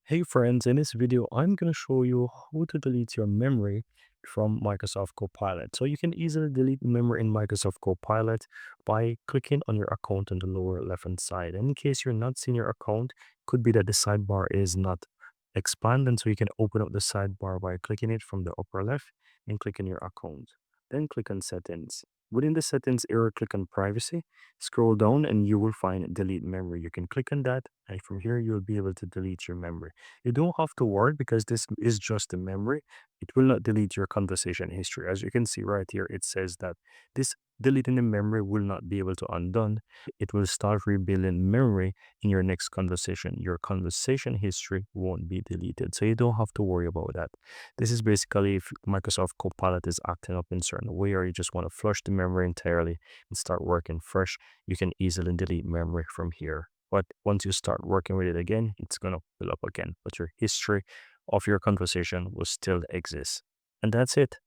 Hey friends, in this video, I'm going to show you how to delete your memory from Microsoft Copilot. So you can easily delete memory in Microsoft Copilot by clicking on your account on the lower left-hand side. And in case you're not seeing your account, could be that the sidebar is not expanded. So you can open up the sidebar by clicking it from the upper left and clicking your account. Then click on settings. Within the settings area, click on privacy, scroll down and you will find delete memory. You can click on that and from here you'll be able to delete your memory. You don't have to worry because this is just a memory. It will not delete your conversation history. As you can see right here, it says that this deleting the memory will not be able to undone. It will start rebuilding memory in your next conversation. Your conversation history won't be deleted. So you don't have to worry about that. This is basically if Microsoft Copilot is acting up in a certain way or you just want to flush the memory entirely and start working fresh, you can easily delete memory from here. But once you start working with it again, it's going to fill up again. But your history of your conversation will still exist. And that's it.